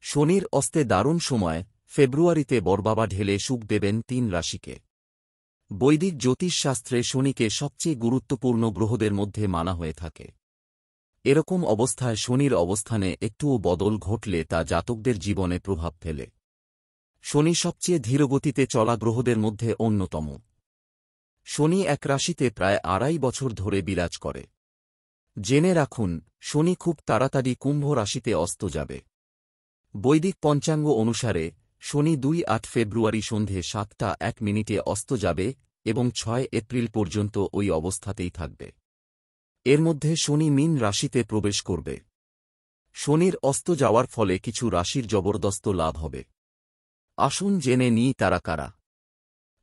শনির অস্তে দারুণ সময়, ফেব্রুয়ারিতে বরবাবা ঢেলে সুখ দেবেন ৩ রাশিকে। বৈদিক জ্যোতিষশাস্ত্রে শনিকে সবচেয়ে গুরুত্বপূর্ণ গ্রহদের মধ্যে মানা হয়ে থাকে। এরকম অবস্থায় শনির অবস্থানে একটুও বদল ঘটলে তা জাতকদের জীবনে প্রভাব ফেলে। শনি সবচেয়ে ধীরগতিতে চলা গ্রহদের মধ্যে অন্যতম। শনি এক রাশিতে প্রায় ২.৫ বছর ধরে বিরাজ করে। জেনে রাখুন, শনি খুব তাড়াতাড়ি কুম্ভ রাশিতে অস্ত যাবে। বৈদিক পঞ্চাঙ্গ অনুসারে শনি ২-৮ ফেব্রুয়ারি সন্ধে ৭টা ১ মিনিটে অস্ত যাবে এবং ৬ এপ্রিল পর্যন্ত ওই অবস্থাতেই থাকবে। এর মধ্যে শনি মীন রাশিতে প্রবেশ করবে। শনির অস্ত যাওয়ার ফলে কিছু রাশির জবরদস্ত লাভ হবে। আসুন জেনে নিই তারা কারা।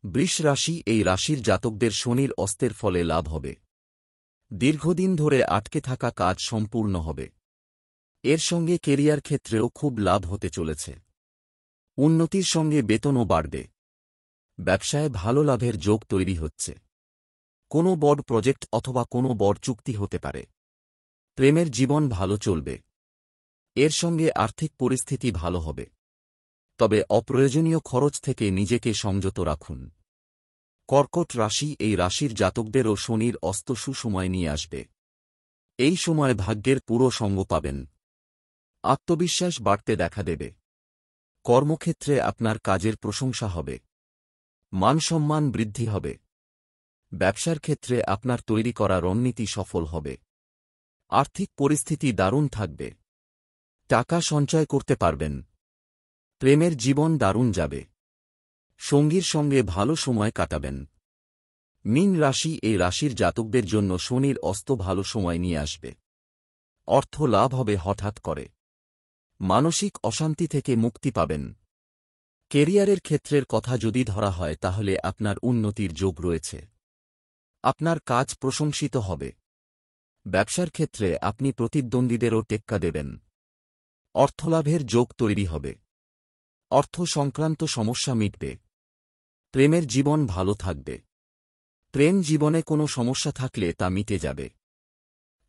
বৃষ রাশি। এই রাশির জাতকদের শনির অস্তের ফলে লাভ হবে। দীর্ঘদিন ধরে আটকে থাকা কাজ সম্পূর্ণ হবে। এর সঙ্গে কেরিয়ার ক্ষেত্রেও খুব লাভ হতে চলেছে। উন্নতির সঙ্গে বেতনও বাড়বে। ব্যবসায় ভালো লাভের যোগ তৈরি হচ্ছে। কোনো বড় প্রজেক্ট অথবা কোনো বড় চুক্তি হতে পারে। প্রেমের জীবন ভালো চলবে। এর সঙ্গে আর্থিক পরিস্থিতি ভালো হবে। তবে অপ্রয়োজনীয় খরচ থেকে নিজেকে সংযত রাখুন। কর্কট রাশি। এই রাশির জাতকদেরও শনির অস্ত সুসময় নিয়ে আসবে। এই সময় ভাগ্যের পুরো সঙ্গ পাবেন। আত্মবিশ্বাস বাড়তে দেখা দেবে। কর্মক্ষেত্রে আপনার কাজের প্রশংসা হবে। মানসম্মান বৃদ্ধি হবে। ব্যবসার ক্ষেত্রে আপনার তৈরি করা রণনীতি সফল হবে। আর্থিক পরিস্থিতি দারুণ থাকবে। টাকা সঞ্চয় করতে পারবেন। প্রেমের জীবন দারুণ যাবে। সঙ্গীর সঙ্গে ভালো সময় কাটাবেন। মীন রাশি। এই রাশির জাতকদের জন্য শনির অস্ত ভালো সময় নিয়ে আসবে। অর্থ লাভ হবে হঠাৎ করে। মানসিক অশান্তি থেকে মুক্তি পাবেন। কেরিয়ারের ক্ষেত্রের কথা যদি ধরা হয় তাহলে আপনার উন্নতির যোগ রয়েছে। আপনার কাজ প্রশংসিত হবে। ব্যবসার ক্ষেত্রে আপনি প্রতিদ্বন্দ্বীদেরও টেক্কা দেবেন। অর্থলাভের যোগ তৈরি হবে। অর্থ সংক্রান্ত সমস্যা মিটবে। প্রেমের জীবন ভালো থাকবে। প্রেম জীবনে কোনো সমস্যা থাকলে তা মিটে যাবে।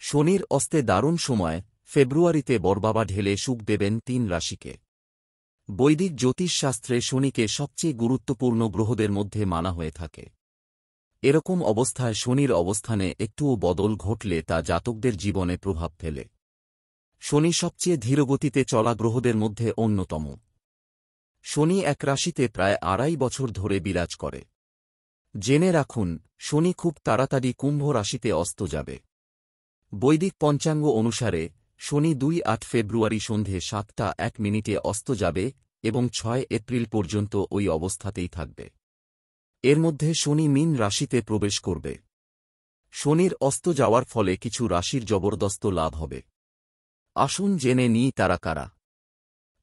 শনির অস্তে দারুণ সময়, ফেব্রুয়ারিতে বরবাবা ঢেলে সুখ দেবেন ৩ রাশিকে। বৈদিক জ্যোতিষশাস্ত্রে শনিকে সবচেয়ে গুরুত্বপূর্ণ গ্রহদের মধ্যে মানা হয়ে থাকে। এরকম অবস্থায় শনির অবস্থানে একটুও বদল ঘটলে তা জাতকদের জীবনে প্রভাব ফেলে। শনি সবচেয়ে ধীরগতিতে চলা গ্রহদের মধ্যে অন্যতম। শনি এক রাশিতে প্রায় ২.৫ বছর ধরে বিরাজ করে। জেনে রাখুন, শনি খুব তাড়াতাড়ি কুম্ভ রাশিতে অস্ত যাবে। বৈদিক পঞ্চাঙ্গ অনুসারে শনি ২-৮ ফেব্রুয়ারি সন্ধে ৭টা ১ মিনিটে অস্ত যাবে এবং ৬ এপ্রিল পর্যন্ত ওই অবস্থাতেই থাকবে। এর মধ্যে শনি মীন রাশিতে প্রবেশ করবে। শনির অস্ত যাওয়ার ফলে কিছু রাশির জবরদস্ত লাভ হবে। আসুন জেনে নিই তারা কারা।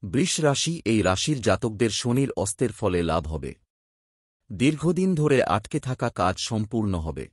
বৃষ রাশি। এই রাশির জাতকদের শনির অস্তের ফলে লাভ হবে। দীর্ঘদিন ধরে আটকে থাকা কাজ সম্পূর্ণ হবে।